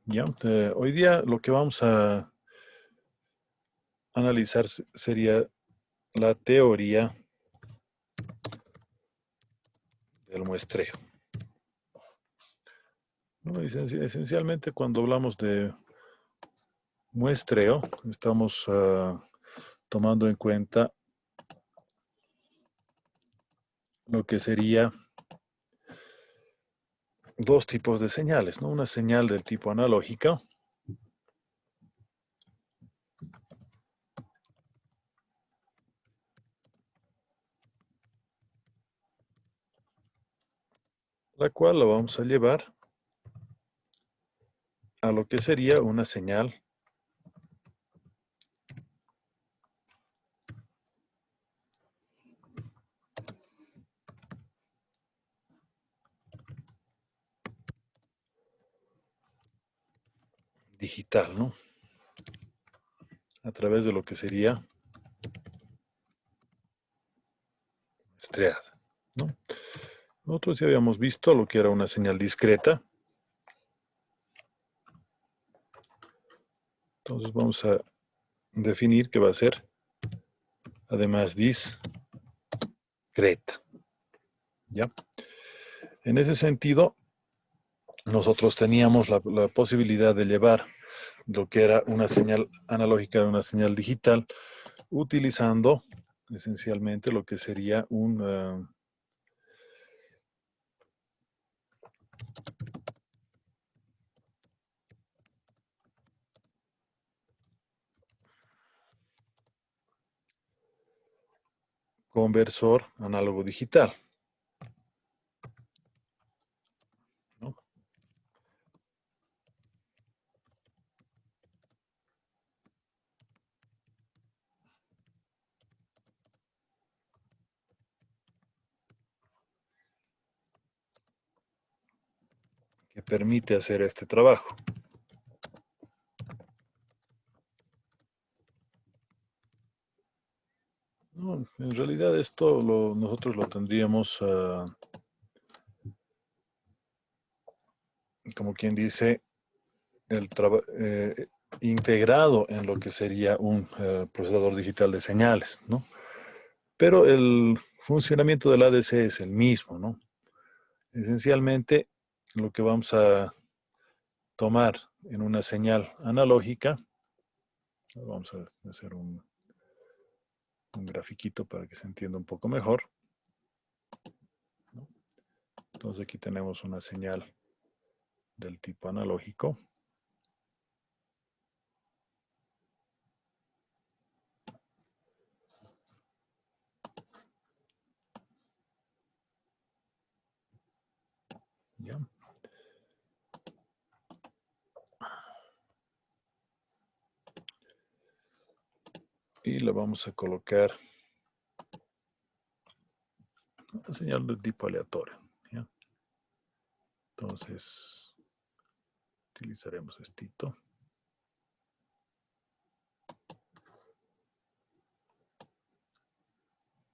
Ya, hoy día lo que vamos a analizar sería la teoría del muestreo, ¿no? Esencialmente, cuando hablamos de muestreo, estamos tomando en cuenta lo que sería dos tipos de señales, ¿no? Una señal del tipo analógica, la cual la vamos a llevar a lo que sería una señal digital, ¿no? A través de lo que sería muestreada, ¿no? Nosotros ya habíamos visto lo que era una señal discreta. Entonces vamos a definir que va a ser, además, discreta. ¿Ya? En ese sentido, nosotros teníamos la posibilidad de llevar lo que era una señal analógica a una señal digital, utilizando esencialmente lo que sería un conversor análogo digital, ¿no? Que permite hacer este trabajo. No, en realidad esto nosotros lo tendríamos, como quien dice, integrado en lo que sería un procesador digital de señales, ¿no? Pero el funcionamiento del ADC es el mismo, ¿no? Esencialmente, lo que vamos a tomar en una señal analógica, vamos a hacer un grafiquito para que se entienda un poco mejor, ¿no? Entonces aquí tenemos una señal del tipo analógico. ¿Ya? Y la vamos a colocar una señal de tipo aleatorio, ¿ya? Entonces, utilizaremos esto.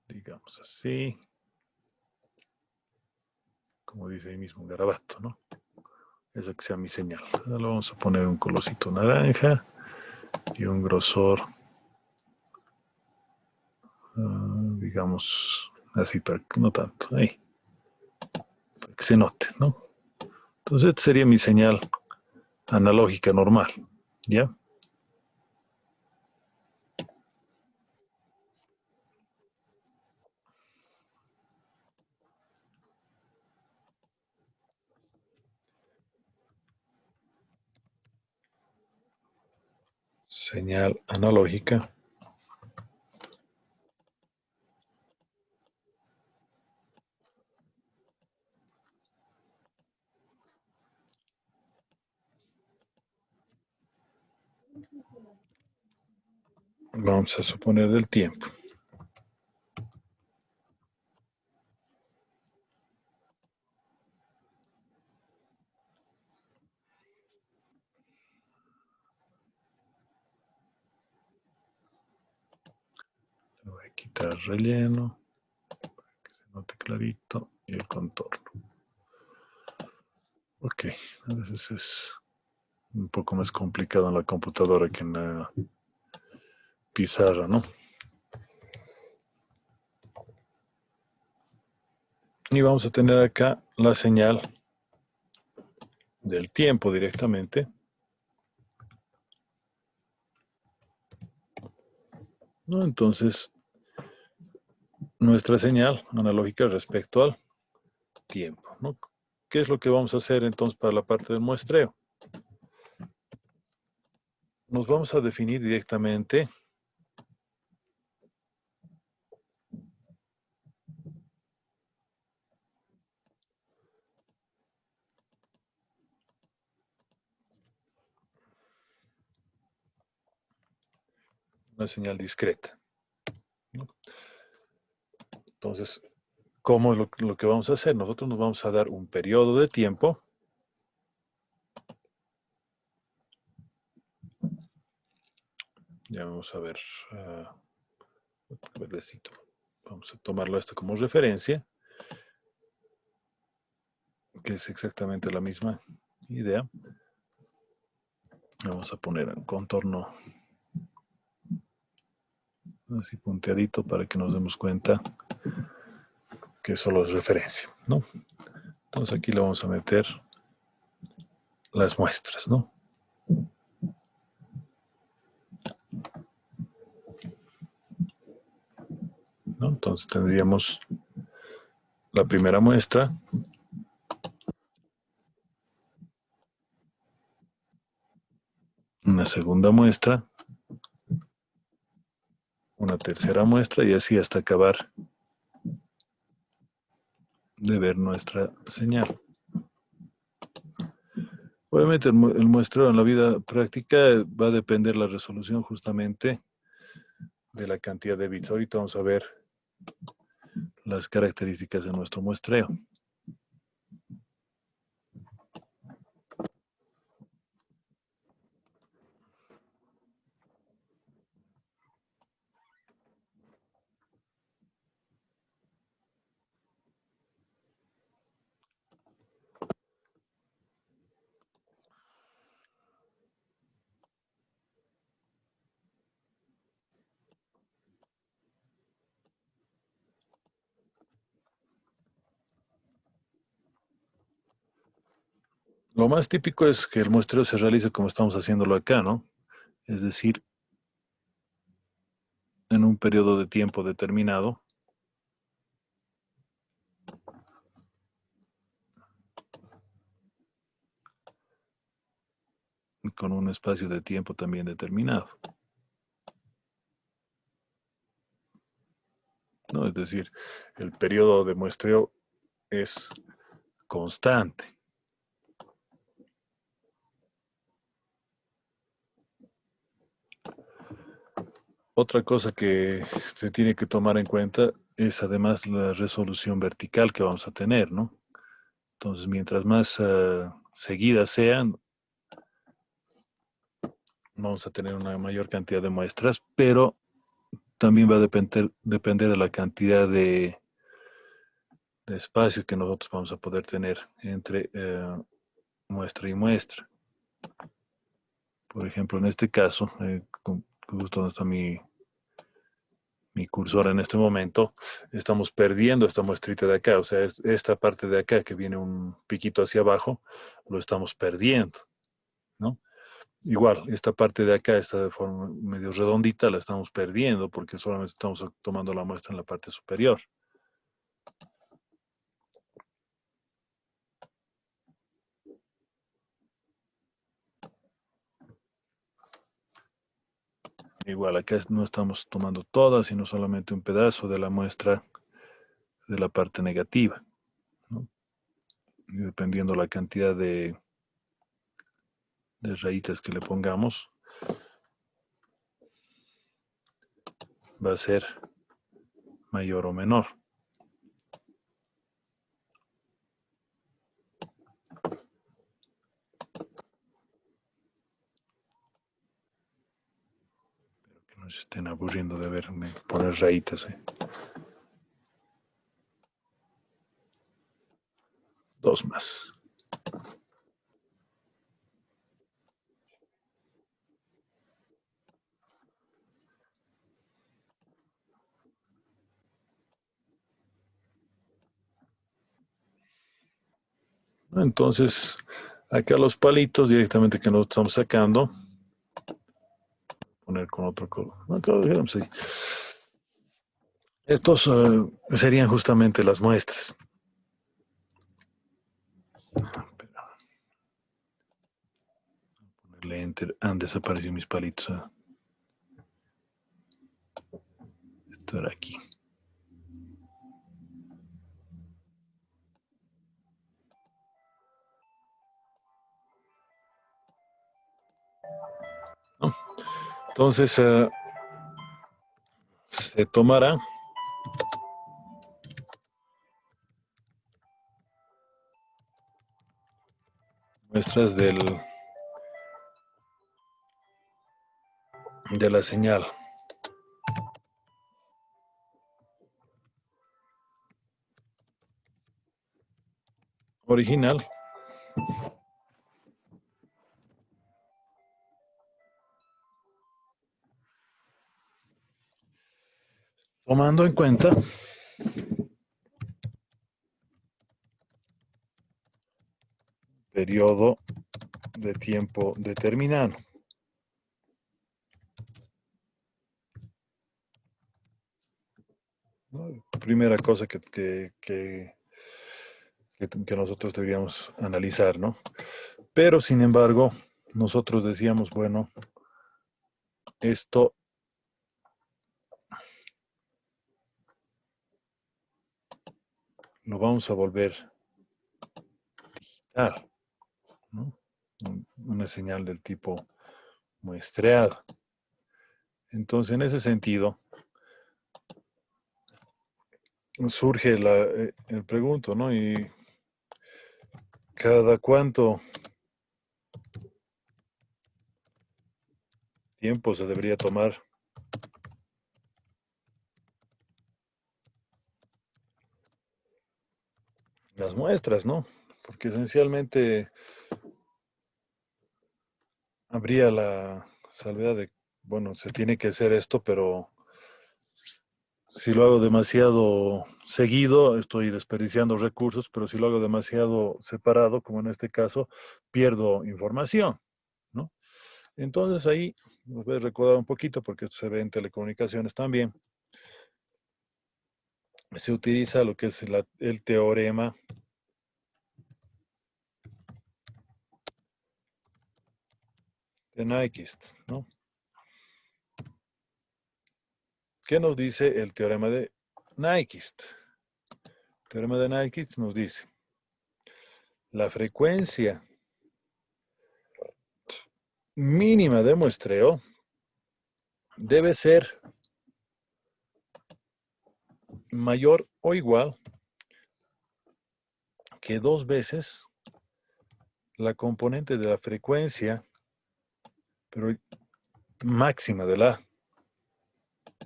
Digamos así, como dice ahí mismo, garabato, ¿no? Esa que sea mi señal. Ahora le vamos a poner un colorcito naranja y un grosor, digamos, así, para que no tanto, ahí, para que se note, ¿no? Entonces, esta sería mi señal analógica normal, ¿ya? Señal analógica. Vamos a suponer del tiempo. Le voy a quitar el relleno, que se note clarito, y el contorno. Ok, a veces es un poco más complicado en la computadora que en la pizarra, ¿no? Y vamos a tener acá la señal del tiempo directamente, ¿no? Entonces, nuestra señal analógica respecto al tiempo, ¿no? ¿Qué es lo que vamos a hacer entonces para la parte del muestreo? Nos vamos a definir directamente una señal discreta, ¿no? Entonces, ¿cómo es lo que vamos a hacer? Nosotros nos vamos a dar un periodo de tiempo. Ya vamos a ver, verdecito. Vamos a tomarlo esto como referencia, que es exactamente la misma idea. Vamos a poner un contorno así punteadito para que nos demos cuenta que solo es referencia, ¿no? Entonces aquí le vamos a meter las muestras, ¿no? ¿No? Entonces tendríamos la primera muestra, una segunda muestra, una tercera muestra y así hasta acabar de ver nuestra señal. Obviamente el muestreo en la vida práctica va a depender la resolución justamente de la cantidad de bits. Ahorita vamos a ver las características de nuestro muestreo. Lo más típico es que el muestreo se realice como estamos haciéndolo acá, ¿no? Es decir, en un periodo de tiempo determinado, con un espacio de tiempo también determinado, ¿no? Es decir, el periodo de muestreo es constante. Otra cosa que se tiene que tomar en cuenta es además la resolución vertical que vamos a tener, ¿no? Entonces, mientras más seguidas sean, vamos a tener una mayor cantidad de muestras, pero también va a depender de la cantidad de espacio que nosotros vamos a poder tener entre muestra y muestra. Por ejemplo, en este caso, justo donde está mi cursor en este momento, estamos perdiendo esta muestrita de acá, o sea, esta parte de acá que viene un piquito hacia abajo, lo estamos perdiendo, ¿no? Igual, esta parte de acá, esta de forma medio redondita, la estamos perdiendo porque solamente estamos tomando la muestra en la parte superior. Igual, acá no estamos tomando todas, sino solamente un pedazo de la muestra de la parte negativa, ¿no? Y dependiendo la cantidad de rayitas que le pongamos, va a ser mayor o menor. Que no se estén aburriendo de verme poner rayitas. Dos más. Entonces, acá los palitos directamente que nos estamos sacando, poner con otro color. Acá lo dejamos ahí. Estos serían justamente las muestras. Ponerle enter. Han desaparecido mis palitos. Esto era aquí. ¿No? Entonces, se tomará muestras de la señal original, tomando en cuenta periodo de tiempo determinado. ¿No? Primera cosa que nosotros deberíamos analizar, ¿no? Pero, sin embargo, nosotros decíamos, bueno, esto lo vamos a volver digital, ¿no? Una señal del tipo muestreado. Entonces, en ese sentido, surge el pregunto, ¿no? ¿Y cada cuánto tiempo se debería tomar las muestras, ¿no? Porque esencialmente habría la salvedad de, bueno, se tiene que hacer esto, pero si lo hago demasiado seguido, estoy desperdiciando recursos, pero si lo hago demasiado separado, como en este caso, pierdo información, ¿no? Entonces ahí nos voy a recordar un poquito, porque esto se ve en telecomunicaciones también. Se utiliza lo que es el teorema de Nyquist, ¿no? ¿Qué nos dice el teorema de Nyquist? El teorema de Nyquist nos dice, la frecuencia mínima de muestreo debe ser mayor o igual que 2 veces la componente de la frecuencia, pero máxima de la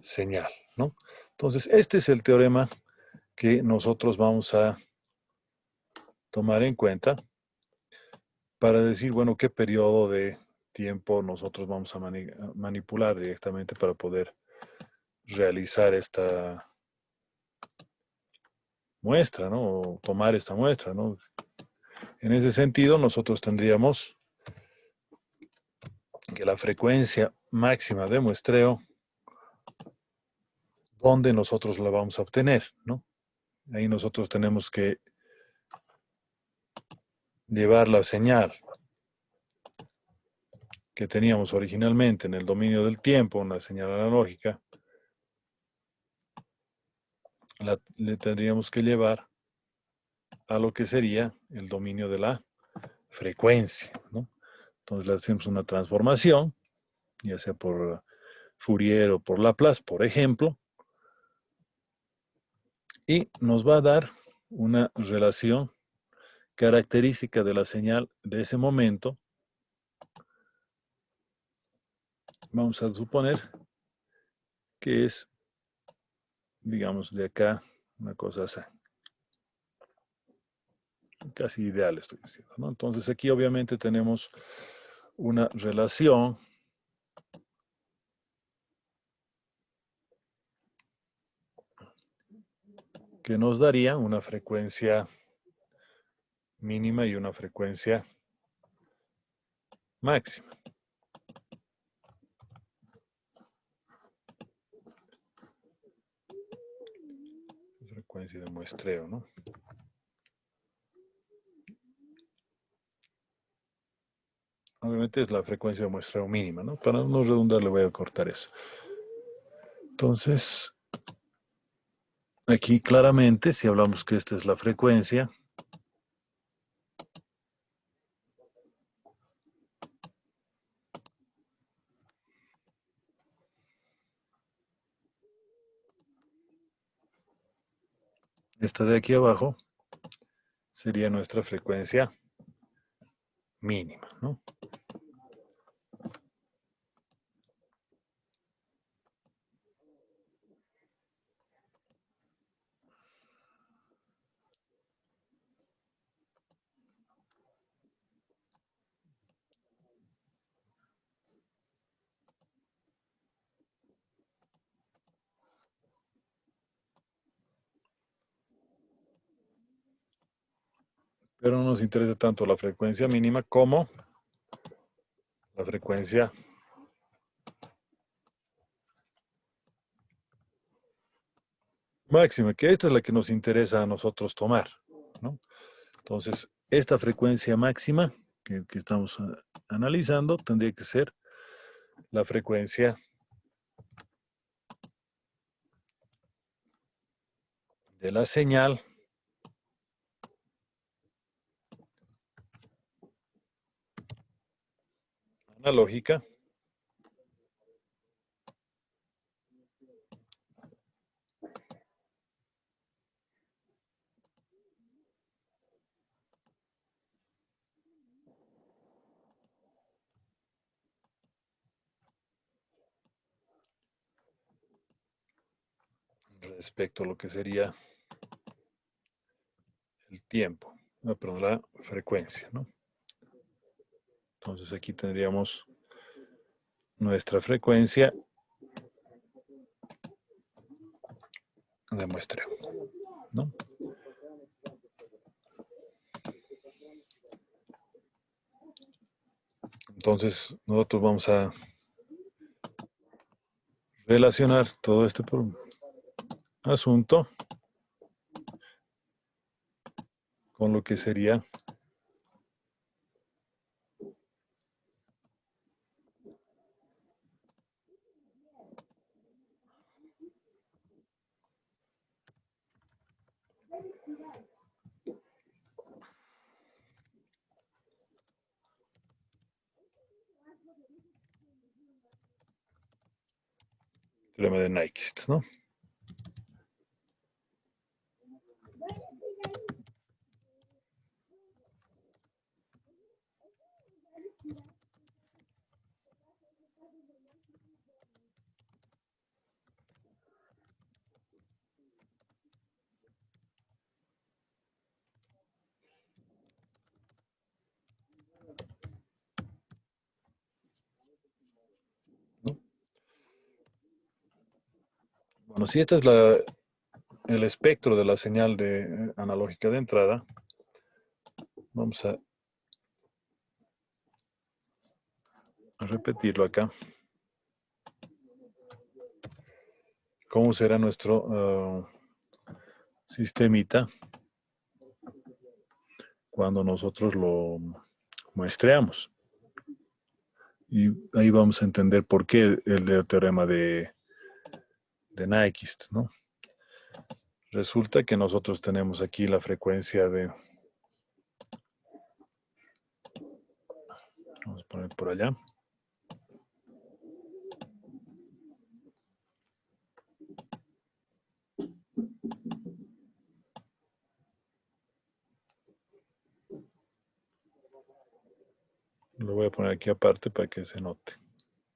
señal, ¿no? Entonces, este es el teorema que nosotros vamos a tomar en cuenta para decir, bueno, qué periodo de tiempo nosotros vamos a manipular directamente para poder realizar esta muestra, ¿no? O tomar esta muestra, ¿no? En ese sentido, nosotros tendríamos que la frecuencia máxima de muestreo, ¿dónde nosotros la vamos a obtener, ¿no? Ahí nosotros tenemos que llevar la señal que teníamos originalmente en el dominio del tiempo, una señal analógica, le tendríamos que llevar a lo que sería el dominio de la frecuencia, ¿no? Entonces le hacemos una transformación, ya sea por Fourier o por Laplace, por ejemplo, y nos va a dar una relación característica de la señal de ese momento. Vamos a suponer que es, digamos, de acá, una cosa así. Casi ideal estoy diciendo, ¿no? Entonces aquí obviamente tenemos una relación que nos daría una frecuencia mínima y una frecuencia máxima. Frecuencia de muestreo, ¿no? Obviamente es la frecuencia de muestreo mínima, ¿no? Para no redundar le voy a cortar eso. Entonces, aquí claramente, si hablamos que esta es la frecuencia, esta de aquí abajo sería nuestra frecuencia mínima, ¿no? Pero no nos interesa tanto la frecuencia mínima como la frecuencia máxima, que esta es la que nos interesa a nosotros tomar, ¿no? Entonces, esta frecuencia máxima que estamos analizando tendría que ser la frecuencia de la señal analógica respecto a lo que sería el tiempo, no, perdón, la frecuencia, ¿no? Entonces aquí tendríamos nuestra frecuencia de muestreo, ¿no? Entonces nosotros vamos a relacionar todo este asunto con lo que sería el teorema de Nyquist, ¿no? ¿No? Bueno, si este es el espectro de la señal analógica de entrada, vamos a repetirlo acá. ¿Cómo será nuestro sistemita cuando nosotros lo muestreamos? Y ahí vamos a entender por qué el teorema de Nyquist, ¿no? Resulta que nosotros tenemos aquí la frecuencia vamos a poner por allá. Lo voy a poner aquí aparte para que se note,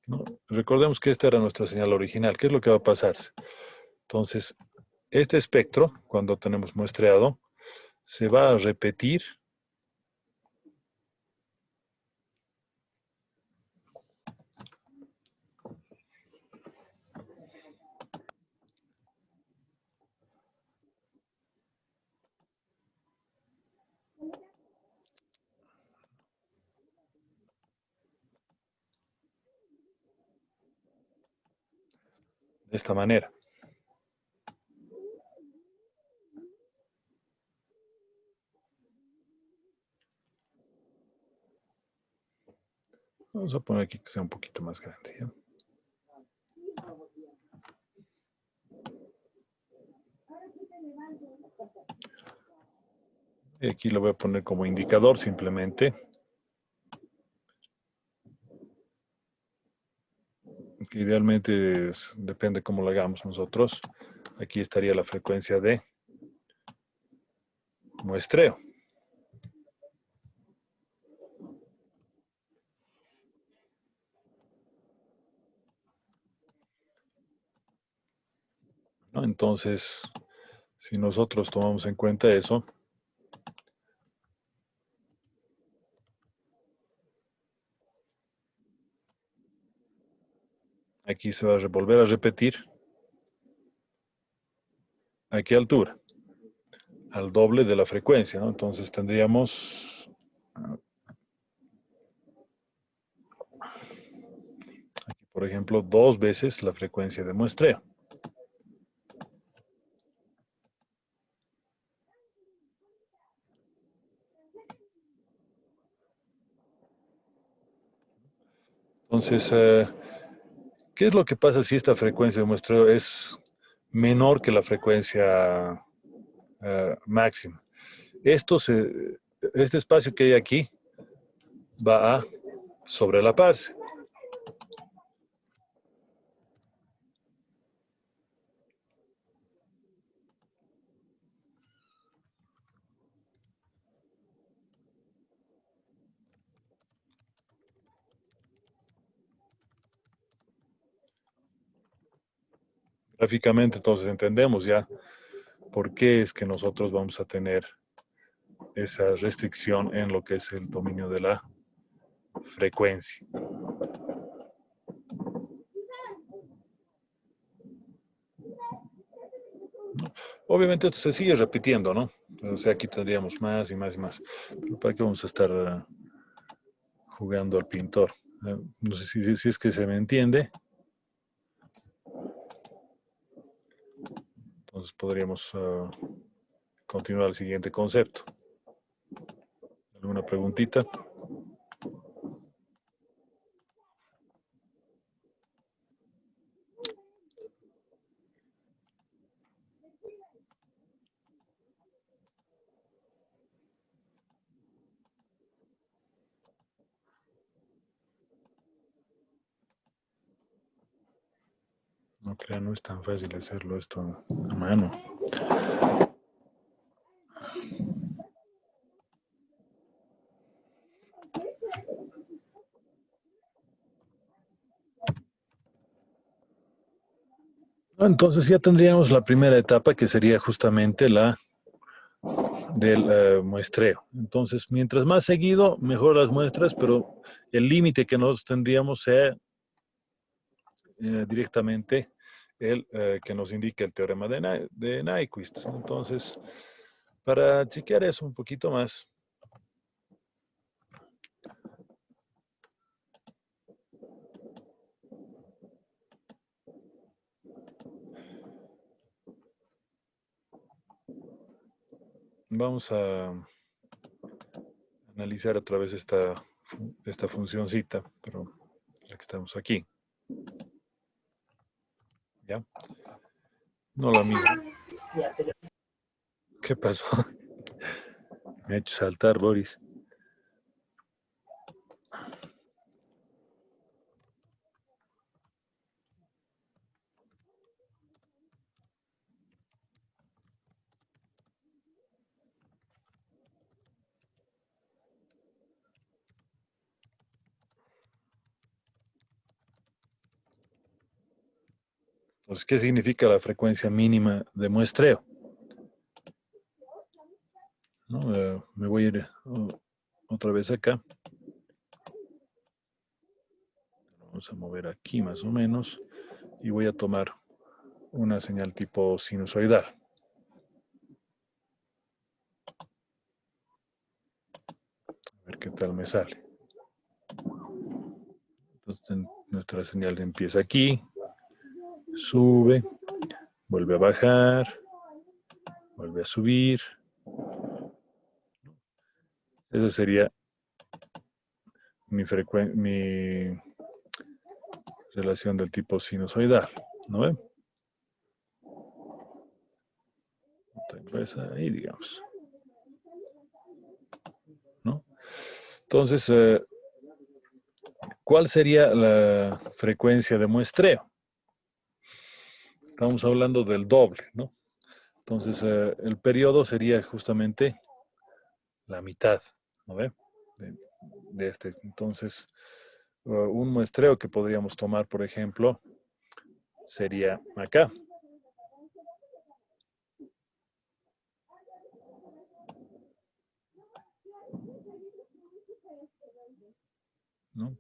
¿no? Recordemos que esta era nuestra señal original. ¿Qué es lo que va a pasar? Entonces, este espectro, cuando tenemos muestreado, se va a repetir de esta manera. Vamos a poner aquí que sea un poquito más grande, ¿ya? Y aquí lo voy a poner como indicador simplemente. Que idealmente depende cómo lo hagamos nosotros. Aquí estaría la frecuencia de muestreo. ¿No? Entonces, si nosotros tomamos en cuenta eso, aquí se va a volver a repetir. ¿A qué altura? Al doble de la frecuencia, ¿no? Entonces tendríamos, aquí, por ejemplo, 2 veces la frecuencia de muestreo. Entonces, ¿qué es lo que pasa si esta frecuencia de muestreo es menor que la frecuencia máxima? Este espacio que hay aquí va a sobrelaparse. Gráficamente, entonces entendemos ya por qué es que nosotros vamos a tener esa restricción en lo que es el dominio de la frecuencia. Obviamente esto se sigue repitiendo, ¿no? O sea, aquí tendríamos más y más y más. Pero ¿para qué vamos a estar jugando al pintor? No sé si es que se me entiende. Entonces podríamos continuar al siguiente concepto. ¿Alguna preguntita? No crean, no es tan fácil hacerlo esto a mano. Entonces ya tendríamos la primera etapa que sería justamente la del muestreo. Entonces, mientras más seguido, mejor las muestras, pero el límite que nosotros tendríamos sea directamente el que nos indique el teorema de Nyquist. Entonces, para chequear eso un poquito más, vamos a analizar otra vez esta funcióncita, pero la que estamos aquí. ¿Ya? No la misma. ¿Qué pasó? Me ha hecho saltar, Boris. Entonces, ¿qué significa la frecuencia mínima de muestreo? ¿No? Me voy a ir otra vez acá. Vamos a mover aquí más o menos y voy a tomar una señal tipo sinusoidal. A ver qué tal me sale. Entonces nuestra señal empieza aquí, sube, vuelve a bajar, vuelve a subir. Esa sería mi relación del tipo sinusoidal, ¿no ven? Tengo esa ahí, digamos, ¿no? Entonces, ¿cuál sería la frecuencia de muestreo? Estamos hablando del doble, ¿no? Entonces, el periodo sería justamente la mitad, ¿no ve? De este. Entonces, un muestreo que podríamos tomar, por ejemplo, sería acá, ¿no?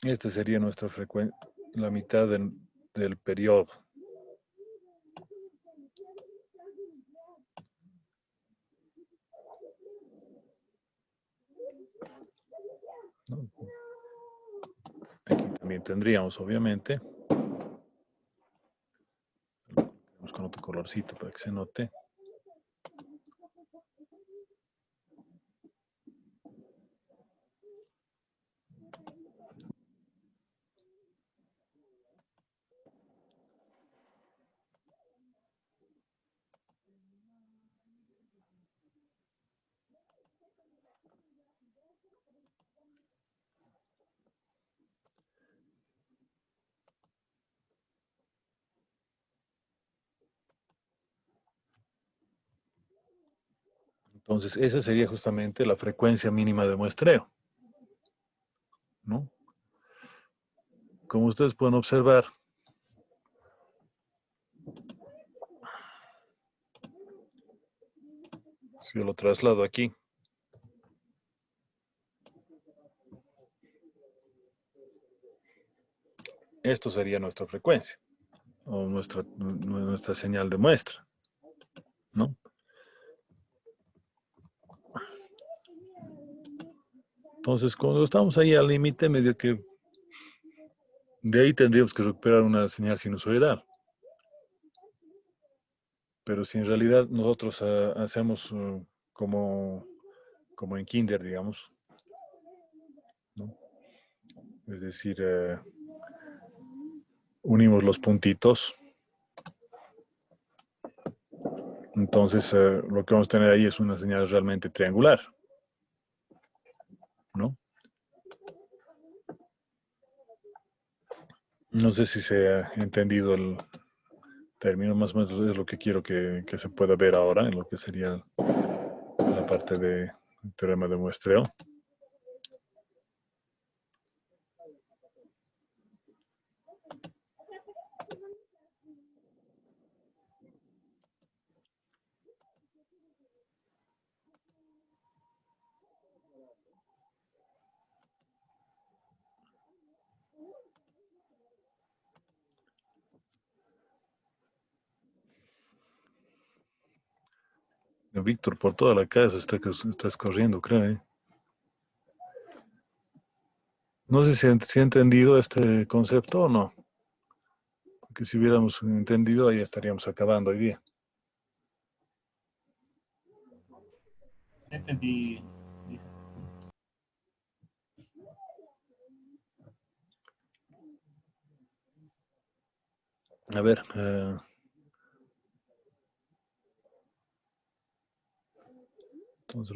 Este sería nuestra frecuencia, la mitad del periodo, ¿no? Aquí también tendríamos, obviamente, vamos con otro colorcito para que se note. Entonces, esa sería justamente la frecuencia mínima de muestreo, ¿no? Como ustedes pueden observar, si yo lo traslado aquí, esto sería nuestra frecuencia o nuestra señal de muestra, ¿no? Entonces, cuando estamos ahí al límite, medio que de ahí tendríamos que recuperar una señal sinusoidal. Pero si en realidad nosotros hacemos como en kinder, digamos, ¿no? Es decir, unimos los puntitos, entonces lo que vamos a tener ahí es una señal realmente triangular, ¿no? No sé si se ha entendido el término, más o menos es lo que quiero que se pueda ver ahora en lo que sería la parte de teorema de muestreo. Víctor, por toda la casa estás corriendo, creo, ¿eh? No sé si ha entendido este concepto o no, porque si hubiéramos entendido, ahí estaríamos acabando hoy día. Entendí, Lisa. A ver, entonces